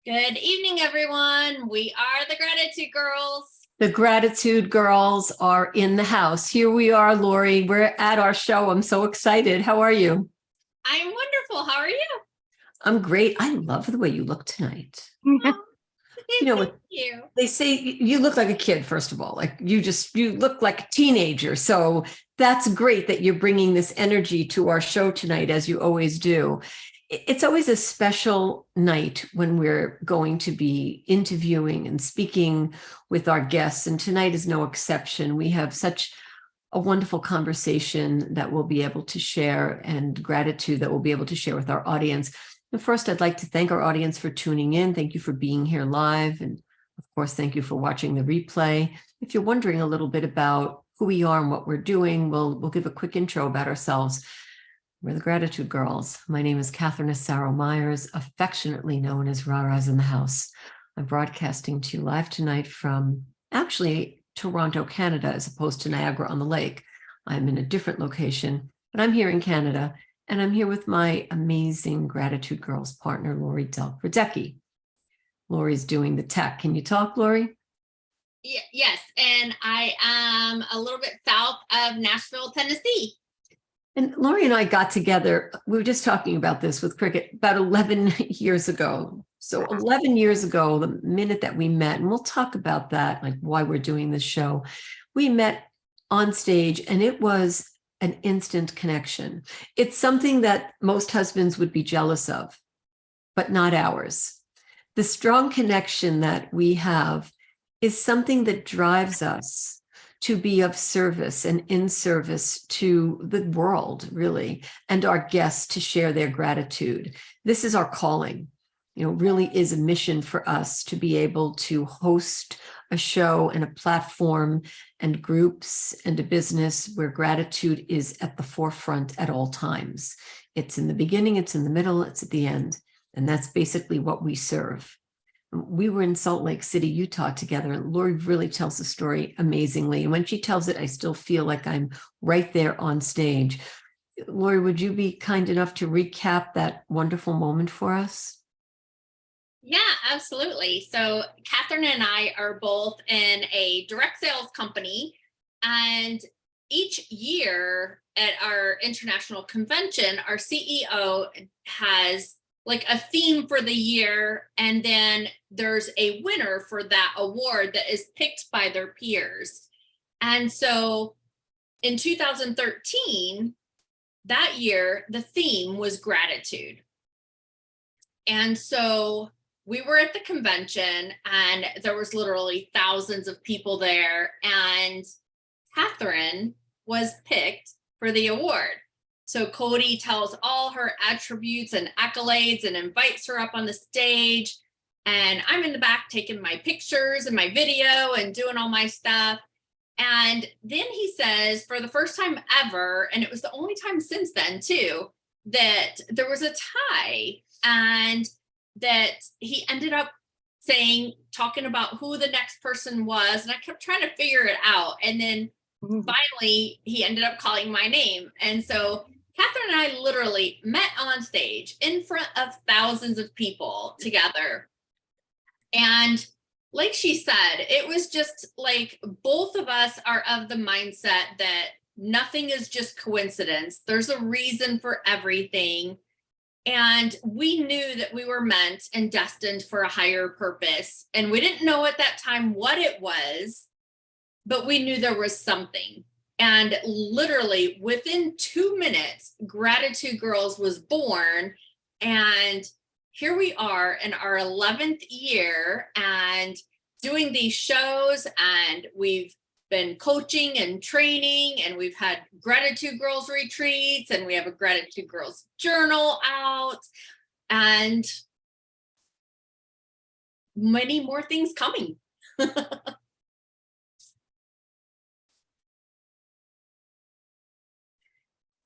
Good evening, everyone. We are the Gratitude Girls. The Gratitude Girls are in the house. Here we are, Lori. We're at our show. I'm so excited. How are you? I'm wonderful. How are you? I'm great. I love the way you look tonight. Oh, Thank you. They say you look like a kid, first of all. Like you look like a teenager. So that's great that you're bringing this energy to our show tonight, as you always do. It's always a special night when we're going to be interviewing and speaking with our guests. And tonight is no exception. We have such a wonderful conversation that we'll be able to share and gratitude that we'll be able to share with our audience. And first, I'd like to thank our audience for tuning in. Thank you for being here live. And of course, thank you for watching the replay. If you're wondering a little bit about who we are and what we're doing, we'll give a quick intro about ourselves. We're the Gratitude Girls. My name is Catherine Asaro Myers, affectionately known as Rara's in the House. I'm broadcasting to you live tonight from actually Toronto, Canada, as opposed to Niagara on the Lake. I'm in a different location, but I'm here in Canada, and I'm here with my amazing Gratitude Girls partner, Lori Del-Radecki. Lori's doing the tech. Can you talk, Lori? Yes, and I am a little bit south of Nashville, Tennessee. And Lori and I got together, we were just talking about this with Cricket about 11 years ago. So 11 years ago, the minute that we met, and we'll talk about that, like why we're doing this show, we met on stage and it was an instant connection. It's something that most husbands would be jealous of, but not ours. The strong connection that we have is something that drives us to be of service and in service to the world, really, and our guests to share their gratitude. This is our calling. Really is a mission for us to be able to host a show and a platform and groups and a business where gratitude is at the forefront at all times. It's in the beginning, it's in the middle, it's at the end. And that's basically what we serve. We were in Salt Lake City, Utah together, and Lori really tells the story amazingly. And when she tells it, I still feel like I'm right there on stage. Lori, would you be kind enough to recap that wonderful moment for us? Yeah, absolutely. So Catherine and I are both in a direct sales company, and each year at our international convention, our CEO has like a theme for the year, and then there's a winner for that award that is picked by their peers. And so in 2013, that year, the theme was gratitude. And so we were at the convention and there was literally thousands of people there, and Catherine was picked for the award. So Cody tells all her attributes and accolades and invites her up on the stage. And I'm in the back taking my pictures and my video and doing all my stuff. And then he says, for the first time ever, and it was the only time since then too, that there was a tie, and that he ended up talking about who the next person was. And I kept trying to figure it out. And then finally, he ended up calling my name. And so Catherine and I literally met on stage in front of thousands of people together. And like she said, it was just like both of us are of the mindset that nothing is just coincidence. There's a reason for everything. And we knew that we were meant and destined for a higher purpose. And we didn't know at that time what it was, but we knew there was something. And literally within 2 minutes, Gratitude Girls was born. And here we are in our 11th year and doing these shows. And we've been coaching and training, and we've had Gratitude Girls retreats, and we have a Gratitude Girls journal out, and many more things coming.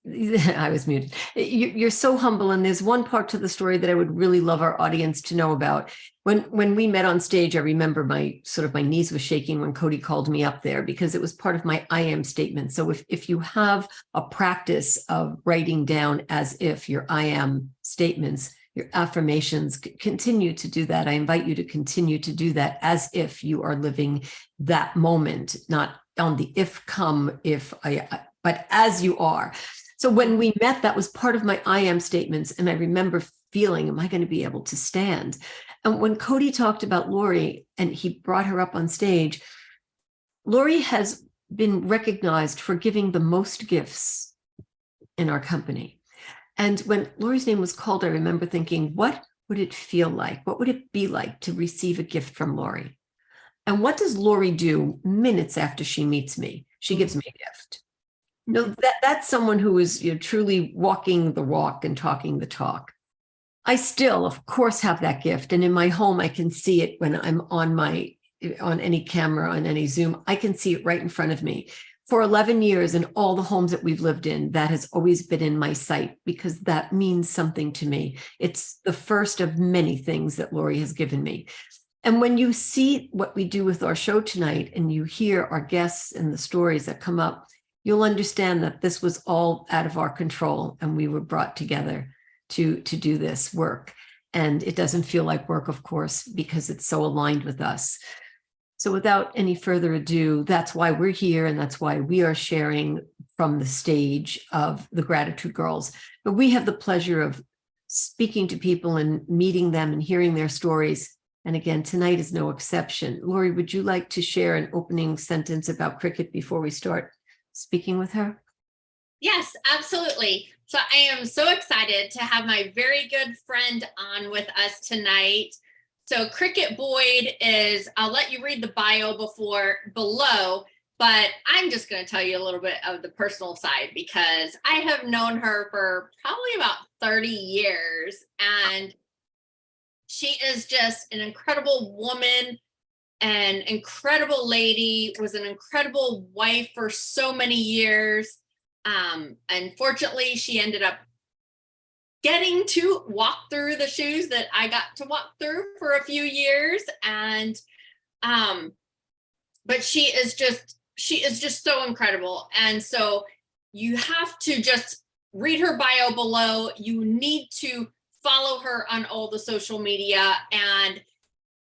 I was muted. You're so humble, and there's one part to the story that I would really love our audience to know about. When we met on stage, I remember my knees were shaking when Cody called me up there, because it was part of my I am statement. So if you have a practice of writing down as if your I am statements, your affirmations. Continue to do that. I invite you to continue to do that as if you are living that moment, not on the if come, if but as you are. So when we met, that was part of my I am statements. And I remember feeling, am I going to be able to stand? And when Cody talked about Lori and he brought her up on stage, Lori has been recognized for giving the most gifts in our company. And when Lori's name was called, I remember thinking, what would it feel like? What would it be like to receive a gift from Lori? And what does Lori do minutes after she meets me? She gives me a gift. No, that's someone who is, you know, truly walking the walk and talking the talk. I still, of course, have that gift. And in my home, I can see it when I'm on any camera, on any Zoom. I can see it right in front of me. For 11 years in all the homes that we've lived in, that has always been in my sight because that means something to me. It's the first of many things that Lori has given me. And when you see what we do with our show tonight and you hear our guests and the stories that come up, you'll understand that this was all out of our control and we were brought together to do this work. And it doesn't feel like work, of course, because it's so aligned with us. So without any further ado, that's why we're here and that's why we are sharing from the stage of the Gratitude Girls. But we have the pleasure of speaking to people and meeting them and hearing their stories. And again, tonight is no exception. Lori, would you like to share an opening sentence about cricket before we start speaking with her? Yes, absolutely. So I am so excited to have my very good friend on with us tonight. So Cricket Boyd is, I'll let you read the bio below, but I'm just going to tell you a little bit of the personal side because I have known her for probably about 30 years and she is just an incredible woman, an incredible lady, was an incredible wife for so many years. Unfortunately, she ended up getting to walk through the shoes that I got to walk through for a few years. And, but she is just so incredible. And so you have to just read her bio below. You need to follow her on all the social media and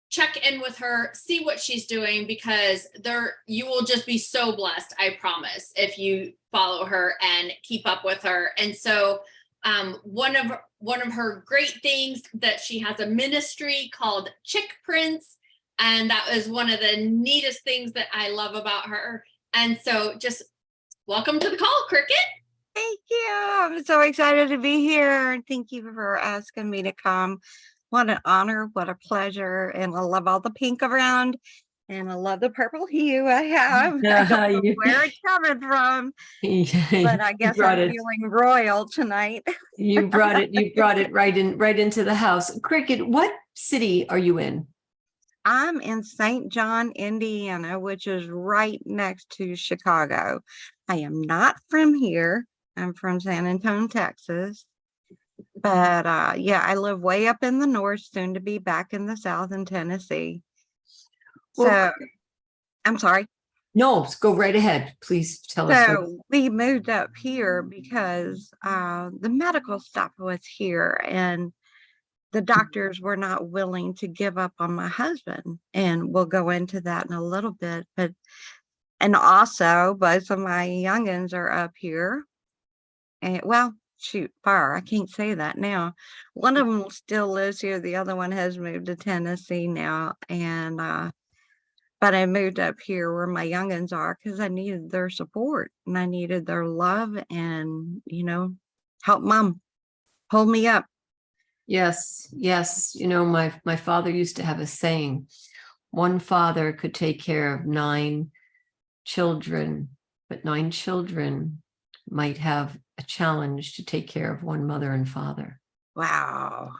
check in with her, see what she's doing, because you will just be so blessed, I promise, if you follow her and keep up with her. And so one of her great things that she has a ministry called Chick Prince, and that is one of the neatest things that I love about her. And so just welcome to the call, Cricket. Thank you. I'm so excited to be here. And thank you for asking me to come. What an honor. What a pleasure. And I love all the pink around. And I love the purple hue I have. I don't know where it's coming from. But I guess I'm feeling royal tonight. You brought it right into the house. Cricket, what city are you in? I'm in St. John, Indiana, which is right next to Chicago. I am not from here. I'm from San Antonio, Texas. But yeah, I live way up in the north, soon to be back in the south in Tennessee. Well, so I'm sorry. No, go right ahead. Please tell us. So we moved up here because the medical stuff was here and the doctors were not willing to give up on my husband. And we'll go into that in a little bit. And also both of my youngins are up here. And well, shoot, far, I can't say that now. One of them still lives here. The other one has moved to Tennessee now. And but I moved up here where my youngins are because I needed their support and I needed their love and, you know, help mom hold me up. Yes. You know, my father used to have a saying, one father could take care of 9 children, but 9 children might have a challenge to take care of one mother and father. Wow.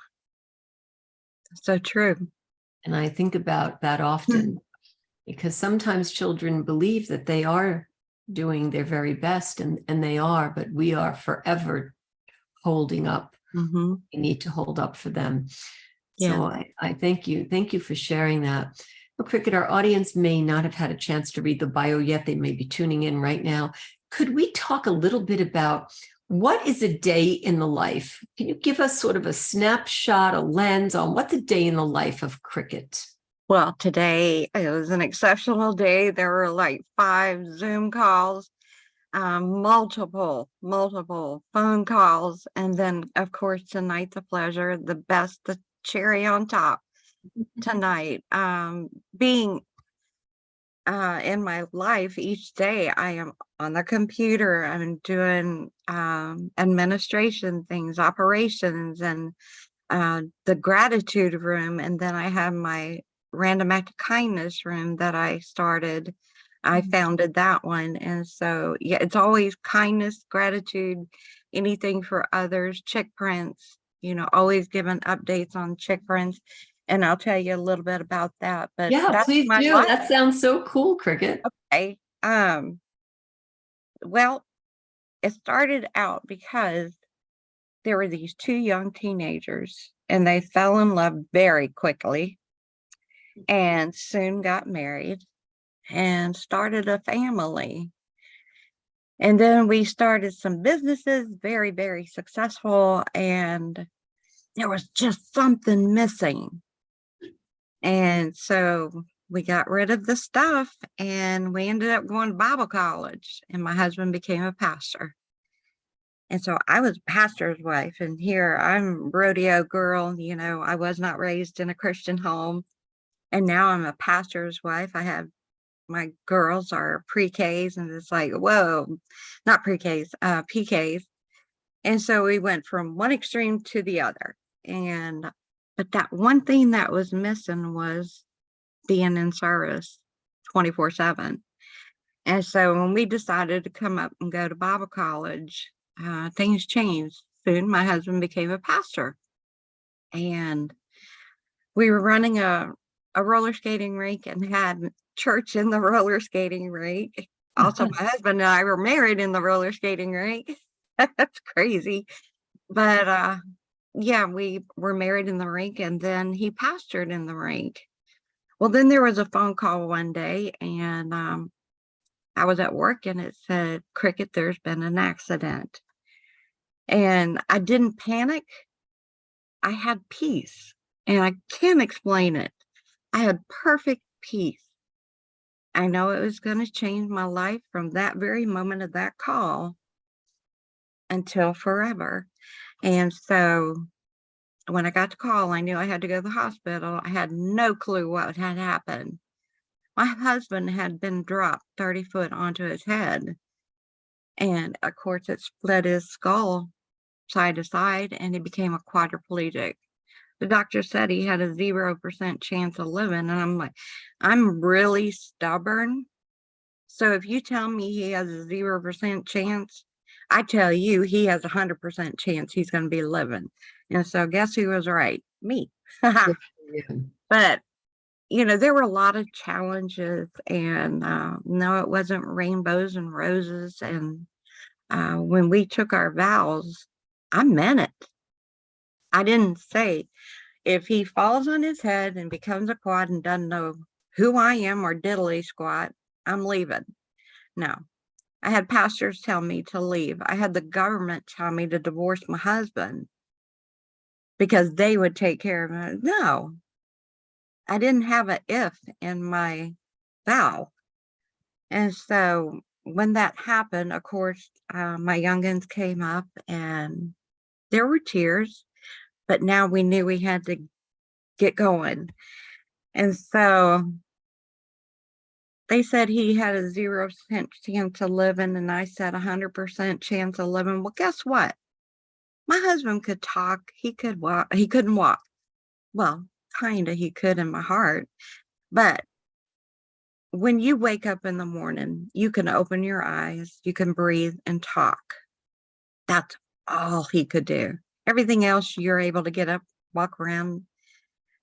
So true. And I think about that often because sometimes children believe that they are doing their very best and they are, but we are forever holding up. We need to hold up for them. Yeah. So I thank you. Thank you for sharing that. Well, Cricket, our audience may not have had a chance to read the bio yet. They may be tuning in right now. Could we talk a little bit about what is a day in the life? Can you give us sort of a snapshot, a lens on what's a day in the life of Cricket? Well, today it was an exceptional day. There were like 5 Zoom calls, multiple phone calls, and then of course tonight's a pleasure, the best, the cherry on top tonight. Being in my life each day, I am on the computer. I'm doing administration things, operations, and the gratitude room, and then I have my random act of kindness room that I started. I founded that one, and so yeah, it's always kindness, gratitude, anything for others, chick prints, always giving updates on chick prints, and I'll tell you a little bit about that, but Yeah, that's please my do. life. That sounds so cool, Cricket. Okay. Well, it started out because there were these 2 young teenagers, and they fell in love very quickly and soon got married and started a family. And then we started some businesses, very, very successful, and there was just something missing. And so we got rid of the stuff, and we ended up going to Bible college, and my husband became a pastor. And so I was a pastor's wife, and here I'm rodeo girl. I was not raised in a Christian home, and now I'm a pastor's wife. I have my girls are pre-Ks, and it's like, whoa, not pre-Ks, PKs. And so we went from one extreme to the other. But that one thing that was missing was being in service 24/7. And so when we decided to come up and go to Bible college, things changed. Soon my husband became a pastor, and we were running a roller skating rink and had church in the roller skating rink. Also, my husband and I were married in the roller skating rink. That's crazy. But yeah, we were married in the rink, and then he pastored in the rink. Well, then there was a phone call one day, and I was at work, and it said, Cricket, there's been an accident. And I didn't panic. I had peace, and I can't explain it. I had perfect peace. I know it was going to change my life from that very moment of that call until forever. And so when I got the call, I knew I had to go to the hospital. I had no clue what had happened. My husband had been dropped 30 foot onto his head. And of course, it split his skull side to side, and he became a quadriplegic. The doctor said he had a 0% chance of living. And I'm like, I'm really stubborn. So if you tell me he has a 0% chance, I tell you he has a 100% chance he's going to be living. And so guess who was right? Me. But there were a lot of challenges, and no, it wasn't rainbows and roses. And when we took our vows, I meant it. I didn't say, if he falls on his head and becomes a quad and doesn't know who I am or diddly squat, I'm leaving. No, I had pastors tell me to leave. I had the government tell me to divorce my husband because they would take care of him. No, I didn't have an if in my vow. And so when that happened, of course, my youngins came up, and there were tears, but now we knew we had to get going. And so they said he had a 0% chance of living, and I said 100% chance of living. Well, guess what? My husband could talk. He could walk. He couldn't walk. Well, kind of, he could in my heart. But when you wake up in the morning, you can open your eyes, you can breathe and talk. That's all he could do. Everything else, you're able to get up, walk around.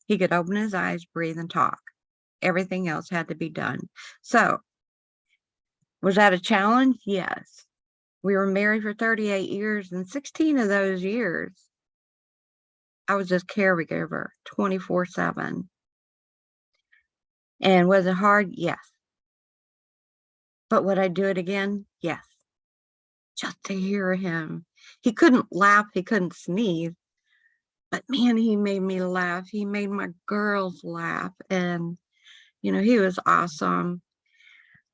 He could open his eyes, breathe, and talk. Everything else had to be done. So, was that a challenge? Yes. We were married for 38 years, and 16 of those years, I was just caregiver 24/7. And was it hard? Yes. But would I do it again? Yes. Just to hear him. he couldn't laugh, he couldn't sneeze, but man, he made me laugh. He made my girls laugh. And, you know, he was awesome.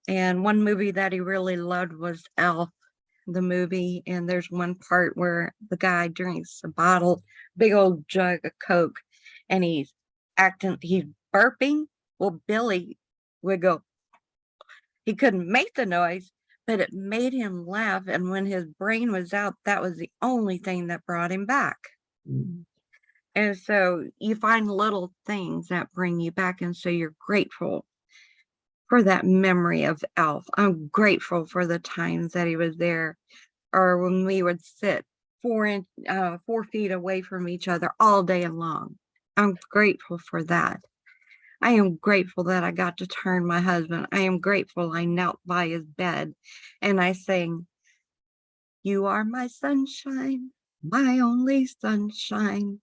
And one movie that he really loved was Elf, the movie. And there's one part where the guy drinks a bottle, big old jug of Coke, and he's burping. Well, Billy would go, he couldn't make the noise, but it made him laugh. And when his brain was out, that was the only thing that brought him back. Mm. And so you find little things that bring you back. And so you're grateful for that memory of Elf. I'm grateful for the times that he was there, or when we would sit 4 feet away from each other all day long. I'm grateful for that. I am grateful that I got to turn my husband. I am grateful I knelt by his bed and I sang, "You are my sunshine, my only sunshine.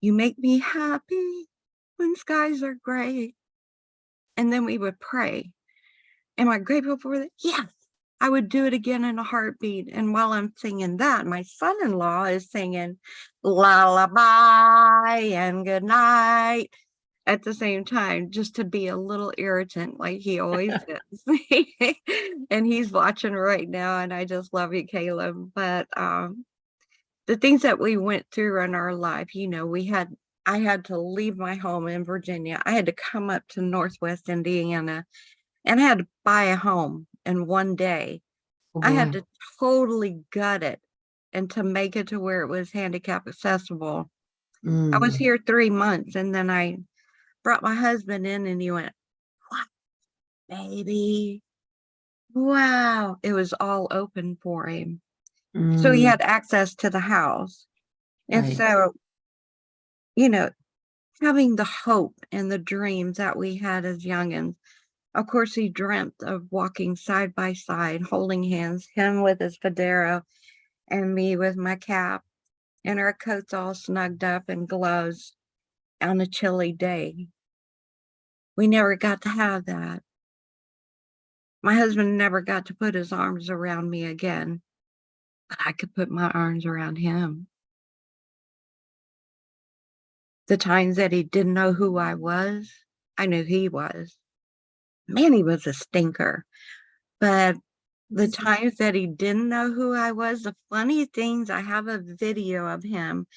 You make me happy when skies are gray." And then we would pray. Am I grateful for that? Yes. I would do it again in a heartbeat. And while I'm singing that, my son-in-law is singing lullaby and good night at the same time, just to be a little irritant like he always is. And he's watching right now, and I just love you, Caleb. But the things that we went through in our life, you know, I had to leave my home in Virginia. I had to come up to Northwest Indiana, and I had to buy a home in one day. Oh, I had boy. to totally gut it and to make it to where it was handicap accessible. I was Mm. here 3 months, and then I brought my husband in, and he went, "What, baby? Wow." It was all open for him. So he Mm. had access to the house. And Right. so, you know, having the hope and the dreams that we had as youngins. Of course, he dreamt of walking side by side, holding hands, him with his fedora and me with my cap, and our coats all snugged up and gloves on a chilly day. We never got to have that. My husband never got to put his arms around me again, but I could put my arms around him. The times that he didn't know who I was, I knew he was. Man, he was a stinker. But the times that he didn't know who I was, the funny things, I have a video of him.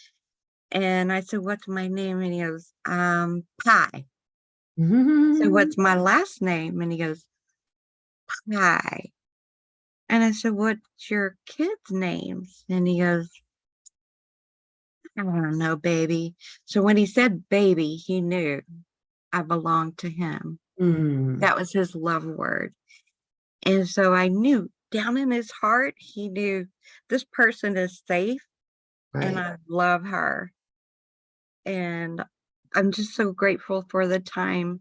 And I said, "What's my name?" And he goes, Pie. So what's my last name? And he goes, Pie. And I said, "What's your kids' names?" And he goes, "I don't know, baby." So when he said baby, he knew I belonged to him. Mm. That was his love word. And so I knew down in his heart, he knew this person is safe and Right. I love her. And I'm just so grateful for the time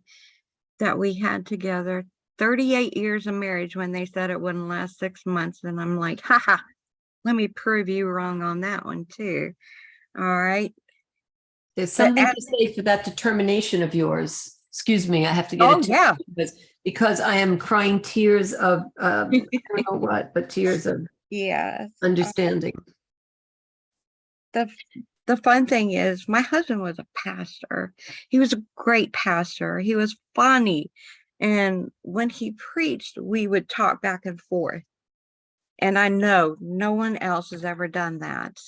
that we had together. 38 years of marriage when they said it wouldn't last 6 months. And I'm like, haha, let me prove you wrong on that one too. All right. There's But something to say for that determination of yours. Excuse me, I have to get oh it to yeah. because I am crying tears of I don't know what, but tears of Yeah. understanding. The the fun thing is my husband was a pastor. He was a great pastor. He was funny. And when he preached, we would talk back and forth. And I know no one else has ever done that.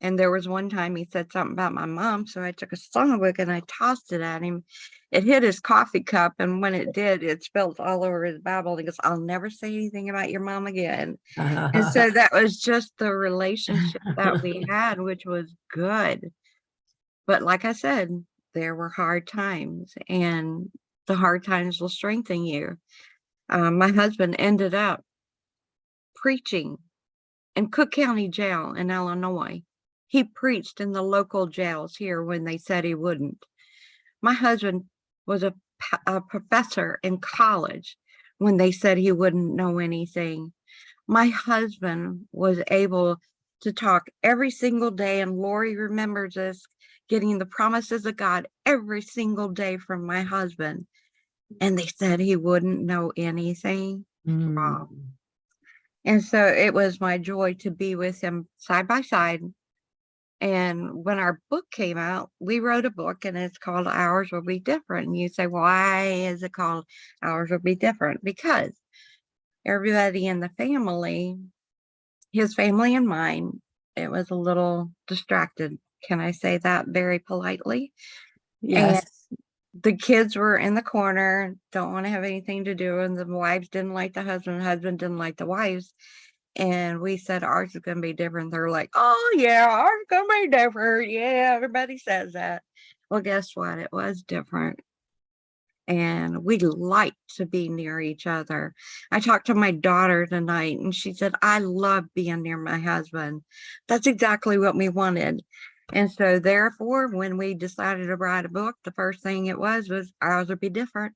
And there was one time he said something about my mom. So I took a songbook and I tossed it at him. It hit his coffee cup. And when it did, it spilled all over his Bible. He goes, "I'll never say anything about your mom again." And so that was just the relationship that we had, which was good. But like I said, there were hard times, and the hard times will strengthen you. My husband ended up preaching in Cook County Jail in Illinois. He preached in the local jails here when they said he wouldn't. My husband was a professor in college when they said he wouldn't know anything. My husband was able to talk every single day, and Lori remembers this, getting the promises of God every single day from my husband. And they said he wouldn't know anything. Mm. Wow. And so it was my joy to be with him side by side. And when our book came out, we wrote a book and it's called Ours Will Be Different. And you say, why is it called Ours Will Be Different? Because everybody in the family, his family and mine, it was a little distracted. Can I say that very politely? And Yes. the kids were in the corner, don't want to have anything to do. And the wives didn't like the husband didn't like the wives. And we said ours is going to be different. They're like, oh yeah, ours is going to be different. Yeah, everybody says that. Well, guess what? It was different. And we like to be near each other. I talked to my daughter tonight and she said, I love being near my husband. That's exactly what we wanted. And so therefore, when we decided to write a book, the first thing it was ours would be different.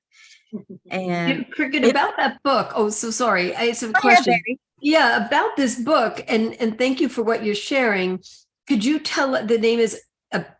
And Cricket, it, about that book. Oh, so sorry. I have a go ahead, question. baby. Yeah, about this book, and thank you for what you're sharing. Could you tell the name is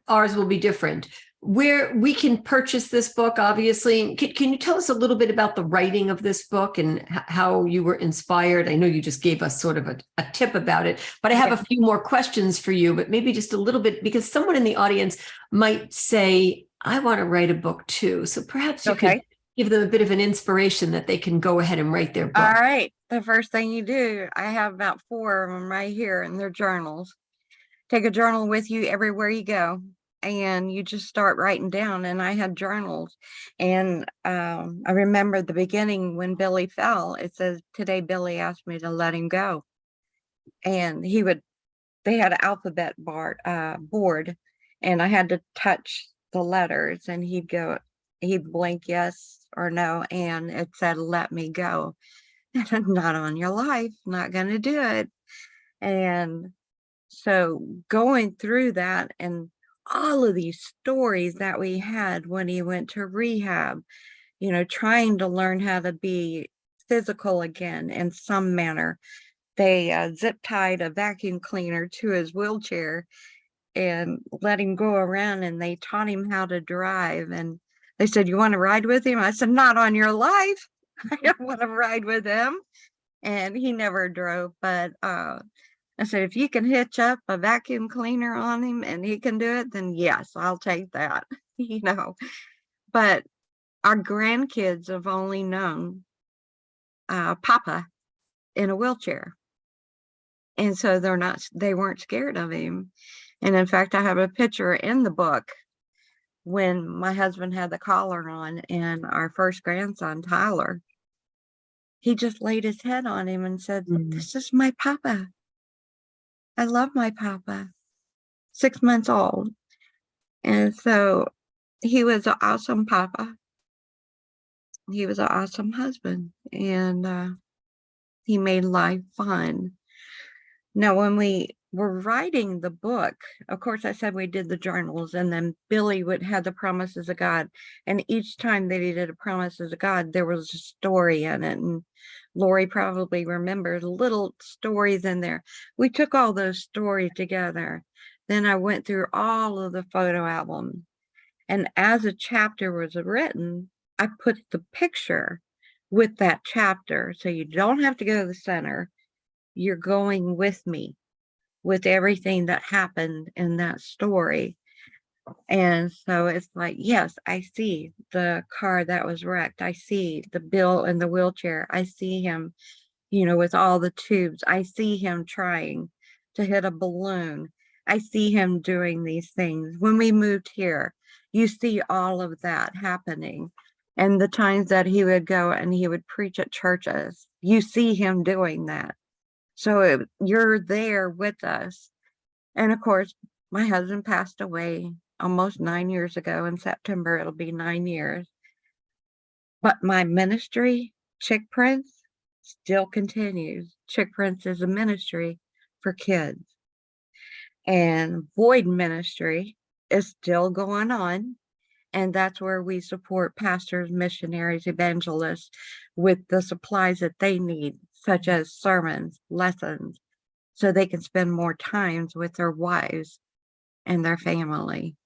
Ours Will Be Different, where we can purchase this book, obviously. Can you tell us a little bit about the writing of this book and how you were inspired? I know you just gave us sort of a tip about it, but I have Yeah. a few more questions for you, but maybe just a little bit, because someone in the audience might say, I want to write a book too. So perhaps you could Okay. give them a bit of an inspiration that they can go ahead and write their All book. right. The first thing you do, I have about 4 of them right here in their journals. Take a journal with you everywhere you go. And you just start writing down. And I had journals. And I remember the beginning when Billy fell, it says, today Billy asked me to let him go. And they had an alphabet board. And I had to touch the letters and he'd blink yes or no. And it said, let me go. Not on your life, not going to do it. And so going through that and all of these stories that we had when he went to rehab, trying to learn how to be physical again in some manner. They zip tied a vacuum cleaner to his wheelchair and let him go around and they taught him how to drive. And they said, you want to ride with him? I said, not on your life. I don't want to ride with him. And he never drove, but I said, if you can hitch up a vacuum cleaner on him and he can do it, then yes, I'll take that, But our grandkids have only known Papa in a wheelchair. And so they weren't scared of him. And in fact, I have a picture in the book when my husband had the collar on and our first grandson, Tyler, he just laid his head on him and said, this is my Papa. I love my Papa. 6 months old. And so he was an awesome Papa. He was an awesome husband. And he made life fun. Now, when we were writing the book, of course, I said we did the journals, and then Billy would have the promises of God. And each time that he did a promises of God, there was a story in it. And Lori probably remembers little stories in there. We took all those stories together. Then I went through all of the photo albums. And as a chapter was written, I put the picture with that chapter. So you don't have to go to the center. You're going with me with everything that happened in that story. And so it's like, yes, I see the car that was wrecked. I see the Bill in the wheelchair. I see him, with all the tubes. I see him trying to hit a balloon. I see him doing these things. When we moved here, you see all of that happening. And the times that he would go and he would preach at churches, you see him doing that. So you're there with us. And of course, my husband passed away almost 9 years ago. In September, it'll be 9 years. But my ministry, Chick Prince, still continues. Chick Prince is a ministry for kids. And Void Ministry is still going on. And that's where we support pastors, missionaries, evangelists with the supplies that they need, such as sermons, lessons, so they can spend more times with their wives and their family.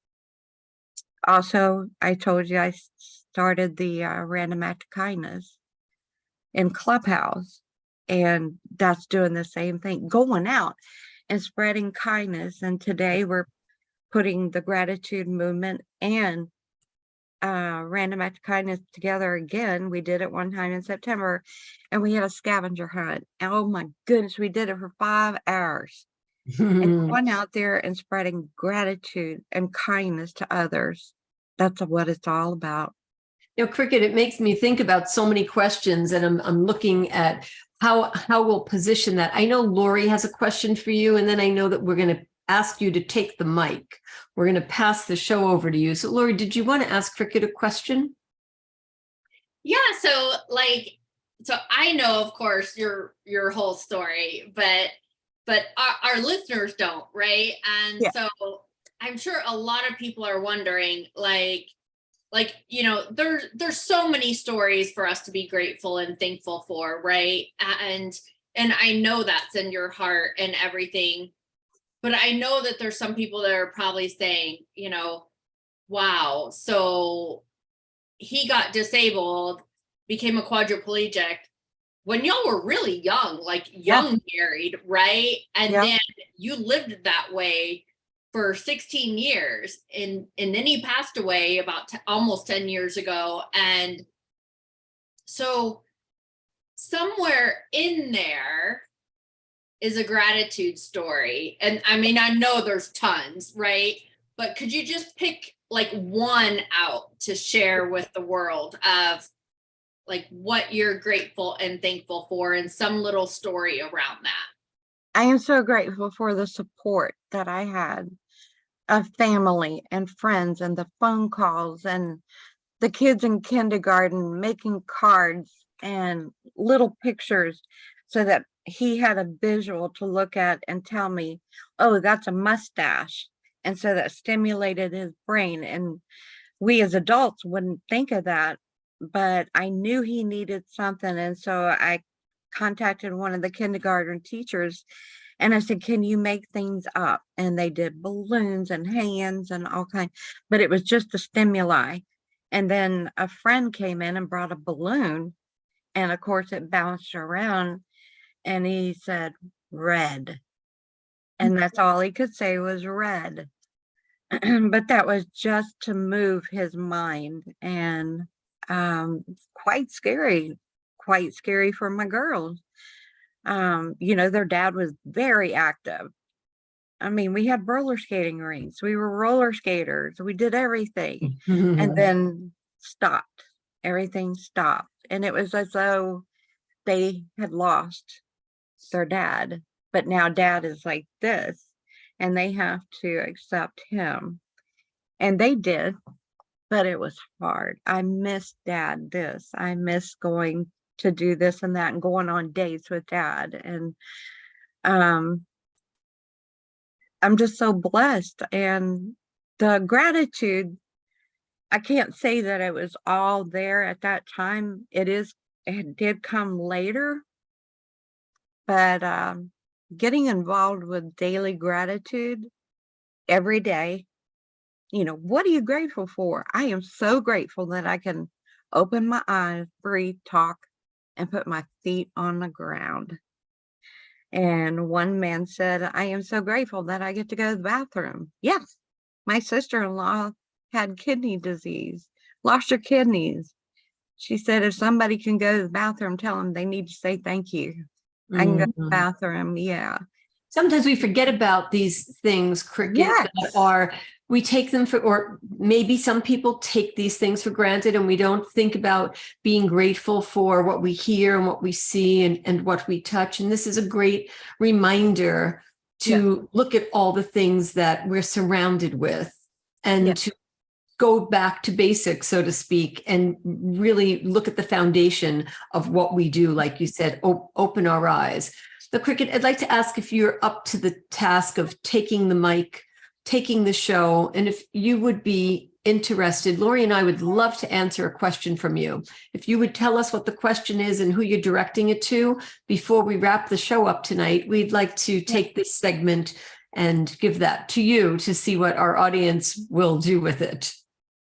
Also, I told you I started the Random Act of Kindness in Clubhouse. And that's doing the same thing, going out and spreading kindness. And today we're putting the gratitude movement and random act of kindness together again. We did it one time in September, and we had a scavenger hunt. Oh my goodness, we did it for 5 hours. And going out there and spreading gratitude and kindness to others. That's what it's all about. Cricket, it makes me think about so many questions, and I'm looking at how we'll position that. I know Lori has a question for you, and then I know that we're going to ask you to take the mic. We're going to pass the show over to you. So Lori, did you want to ask Cricket a question? Yeah, so I know, of course, your whole story, but our listeners don't, right? And Yeah. so I'm sure a lot of people are wondering, there's so many stories for us to be grateful and thankful for, right? And I know that's in your heart and everything, but I know that there's some people that are probably saying, wow, so he got disabled, became a quadriplegic when y'all were really young, married, right? And then you lived that way for 16 years, and then he passed away about almost 10 years ago. And so somewhere in there is a gratitude story. And I mean, I know there's tons, right? But could you just pick one out to share with the world of what you're grateful and thankful for, and some little story around that? I am so grateful for the support that I had of family and friends, and the phone calls, and the kids in kindergarten making cards and little pictures so that he had a visual to look at and tell me, oh, that's a mustache. And so that stimulated his brain. And we as adults wouldn't think of that, but I knew he needed something. And so I contacted one of the kindergarten teachers, and I said, can you make things up? And they did balloons and hands and all kinds, but it was just a stimuli. And then a friend came in and brought a balloon, and of course it bounced around, and he said, red. And that's all he could say was red. But that was just to move his mind, and quite scary for my girls. Their dad was very active. I mean, we had roller skating rinks, we were roller skaters, we did everything, and then stopped. Everything stopped, and it was as though they had lost their dad. But now dad is like this, and they have to accept him. And they did, but it was hard. I missed dad this. I miss going to do this and that and going on dates with dad. And I'm just so blessed. And the gratitude, I can't say that it was all there at that time. It did come later, but getting involved with daily gratitude every day. What are you grateful for? I am so grateful that I can open my eyes, breathe, talk, and put my feet on the ground. And one man said, I am so grateful that I get to go to the bathroom. Yes, my sister-in-law had kidney disease, lost her kidneys. She said, if somebody can go to the bathroom, tell them they need to say thank you. I can go to the bathroom. Yeah. Sometimes we forget about these things, Cricket, that we take them for, or maybe some people take these things for granted, and we don't think about being grateful for what we hear and what we see and what we touch. And this is a great reminder to look at all the things that we're surrounded with, and to go back to basics, so to speak, and really look at the foundation of what we do. Like you said, open our eyes. The Cricket, I'd like to ask if you're up to the task of taking the mic, taking the show, and if you would be interested. Lori and I would love to answer a question from you. If you would tell us what the question is and who you're directing it to before we wrap the show up tonight, we'd like to take this segment and give that to you to see what our audience will do with it.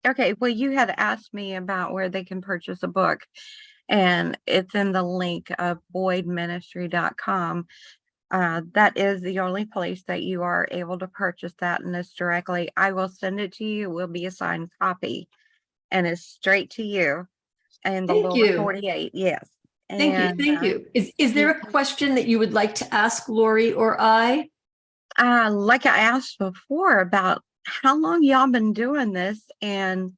Okay, well, you had asked me about where they can purchase a book. and it's in the link of boydministry.com. That is the only place that you are able to purchase that, and it's directly. I will send it to you. It will be a signed copy, and it's straight to you in the Thank lower you. 48. Yes. Thank you. And Thank you. Is there a question that you would like to ask Lori or I? like I asked before about how long y'all been doing this, and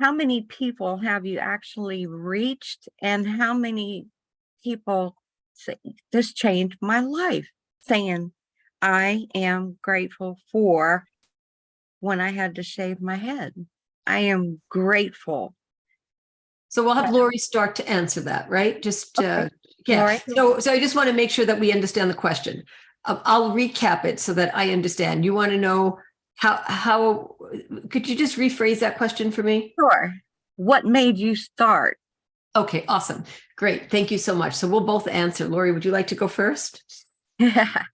how many people have you actually reached, and how many people say, this changed my life, saying, I am grateful for when I had to shave my head. I am grateful. So we'll have Lori start to answer that, right? Just, Okay. yeah. Lori? So I just want to make sure that we understand the question. I'll recap it so that I understand. You want to know how, could you just rephrase that question for me? Sure. What made you start? Okay, awesome. Great. Thank you so much. So we'll both answer. Lori, would you like to go first? Yeah.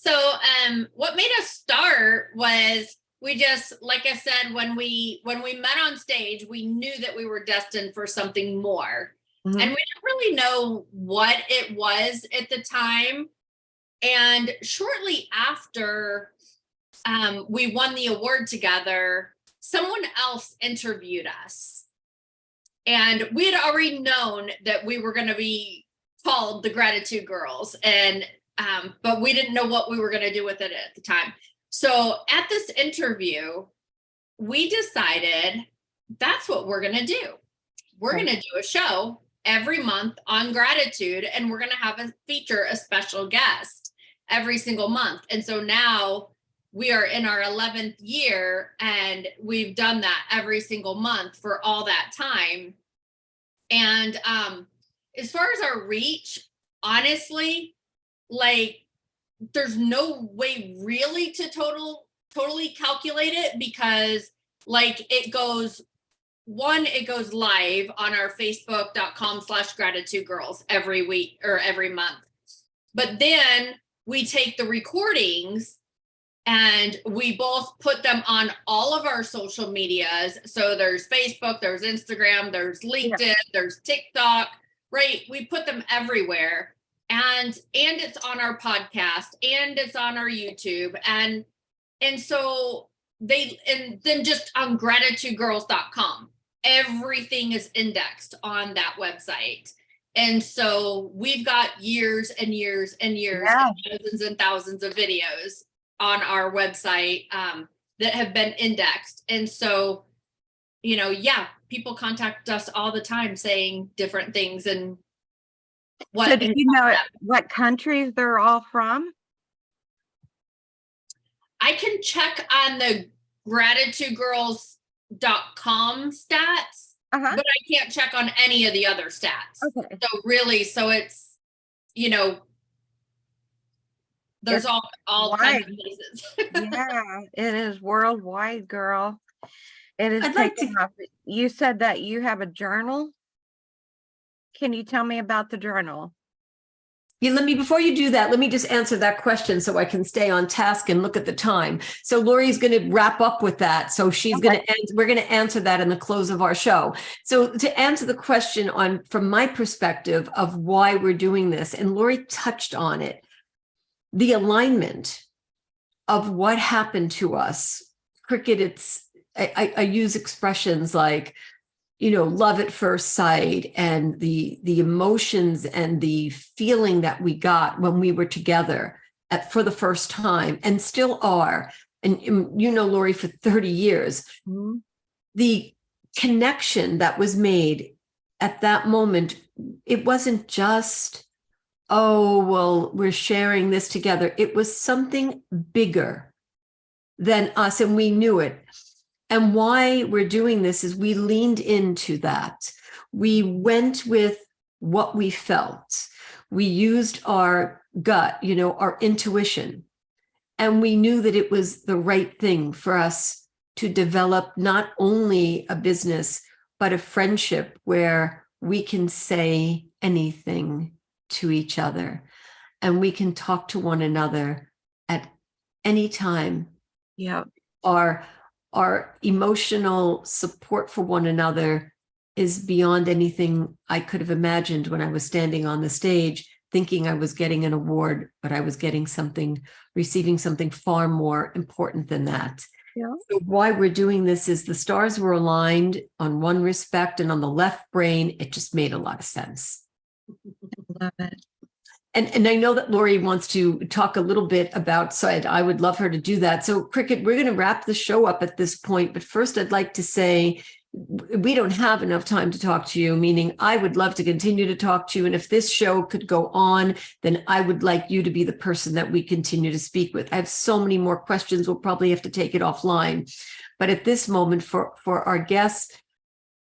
So what made us start was we just, like I said, when we met on stage, we knew that we were destined for something more. Mhm. And we didn't really know what it was at the time. And shortly after we won the award together, someone else interviewed us. And we had already known that we were going to be called the Gratitude Girls. And but we didn't know what we were going to do with it at the time. So at this interview, we decided that's what we're going to do. We're going to do a show every month on gratitude, and we're going to have a feature a special guest every single month. And so now we are in our 11th year, and we've done that every single month for all that time. And as far as our reach, honestly, like, there's no way really to totally calculate it, because like it goes live on our facebook.com/gratitude girls every week or every month. But then we take the recordings and we both put them on all of our social medias. So there's Facebook, there's Instagram, there's LinkedIn, there's TikTok, right? We put them everywhere. And it's on our podcast, and it's on our YouTube. And so and then just on gratitudegirls.com, everything is indexed on that website. And so we've got years and years and years, and thousands of videos on our website that have been indexed. And so, people contact us all the time saying different things. And what, so do you know what countries they're all from? I can check on the gratitudegirls.com stats, but I can't check on any of the other stats. Okay. So really, it's, there's all kinds of places. Yeah, it is worldwide, girl. It is I'd like taking off. You said that you have a journal. Can you tell me about the journal? Yeah, before you do that, let me just answer that question so I can stay on task and look at the time. So Lori's going to wrap up with that. So we're going to answer that in the close of our show. So to answer the question from my perspective of why we're doing this, and Lori touched on it, the alignment of what happened to us. Cricket, I use expressions like, love at first sight, and the emotions and the feeling that we got when we were together for the first time, and still are. And Lori, for 30 years, the connection that was made at that moment, it wasn't just, oh, well, we're sharing this together. It was something bigger than us, and we knew it. And why we're doing this is we leaned into that. We went with what we felt. We used our gut, our intuition. And we knew that it was the right thing for us to develop not only a business, but a friendship where we can say anything to each other, and we can talk to one another at any time. Yeah. Our emotional support for one another is beyond anything I could have imagined when I was standing on the stage thinking I was getting an award, but I was getting something, receiving something far more important than that. Yeah. So why we're doing this is the stars were aligned on one respect, and on the left brain, it just made a lot of sense. Love it. And I know that Lori wants to talk a little bit about, so I would love her to do that. So Cricket, we're going to wrap the show up at this point, but first I'd like to say, we don't have enough time to talk to you, meaning I would love to continue to talk to you. And if this show could go on, then I would like you to be the person that we continue to speak with. I have so many more questions. We'll probably have to take it offline. But at this moment, for our guests,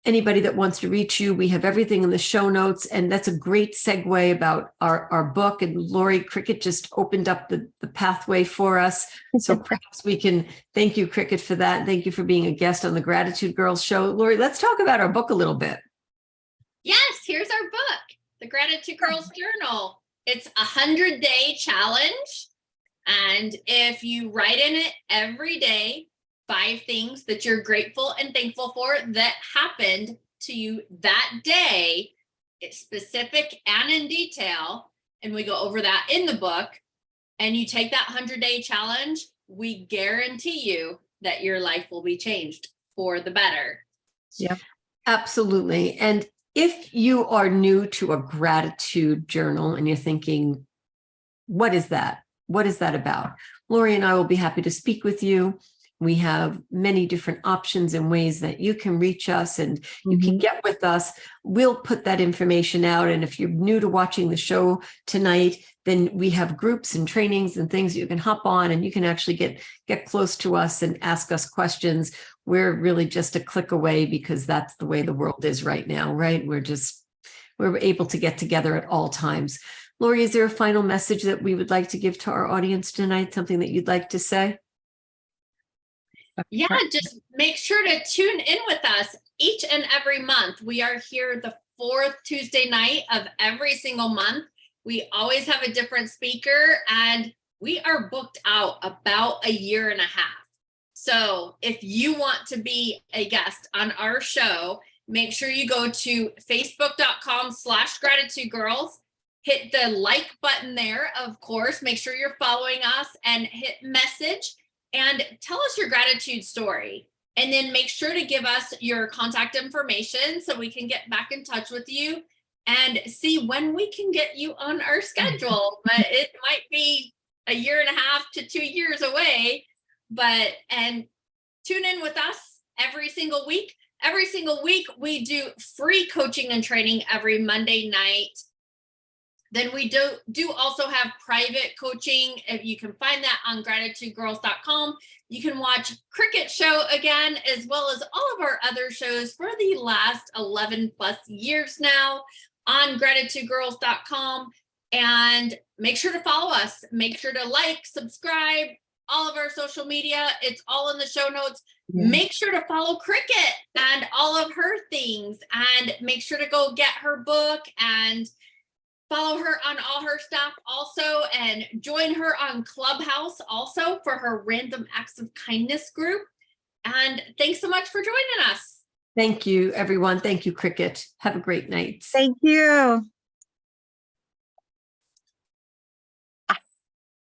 anybody that wants to reach you, we have everything in the show notes. And that's a great segue about our book. And Lori, Cricket just opened up the pathway for us. So perhaps we can thank you, Cricket, for that. Thank you for being a guest on the Gratitude Girls show. Lori, let's talk about our book a little bit. Yes, here's our book, The Gratitude Girls Journal. It's a 100-day challenge. And if you write in it every day, 5 things that you're grateful and thankful for that happened to you that day, it's specific and in detail, and we go over that in the book, and you take that 100-day challenge, we guarantee you that your life will be changed for the better. Yep. Absolutely. And if you are new to a gratitude journal and you're thinking, what is that? What is that about? Lori and I will be happy to speak with you. We have many different options and ways that you can reach us and you can get with us. We'll put that information out. And if you're new to watching the show tonight, then we have groups and trainings and things you can hop on, and you can actually get close to us and ask us questions. We're really just a click away, because that's the way the world is right now, right? We're able to get together at all times. Lori, is there a final message that we would like to give to our audience tonight? Something that you'd like to say? Yeah, just make sure to tune in with us each and every month. We are here the 4th Tuesday night of every single month. We always have a different speaker, and we are booked out about a year and a half. So if you want to be a guest on our show, make sure you go to facebook.com/gratitudegirls, hit the like button there, of course, make sure you're following us, and hit message. And tell us your gratitude story. And then make sure to give us your contact information so we can get back in touch with you and see when we can get you on our schedule. But it might be a year and a half to 2 years away. And tune in with us every single week. Every single week, we do free coaching and training every Monday night. Then we do also have private coaching. If you can find that on gratitudegirls.com. You can watch Cricket Show again, as well as all of our other shows for the last 11 plus years now on gratitudegirls.com. And make sure to follow us. Make sure to like, subscribe, all of our social media. It's all in the show notes. Yeah. Make sure to follow Cricket and all of her things. And make sure to go get her book and follow her on all her stuff also, and join her on Clubhouse also for her Random Acts of Kindness group. And thanks so much for joining us. Thank you, everyone. Thank you, Cricket. Have a great night. Thank you.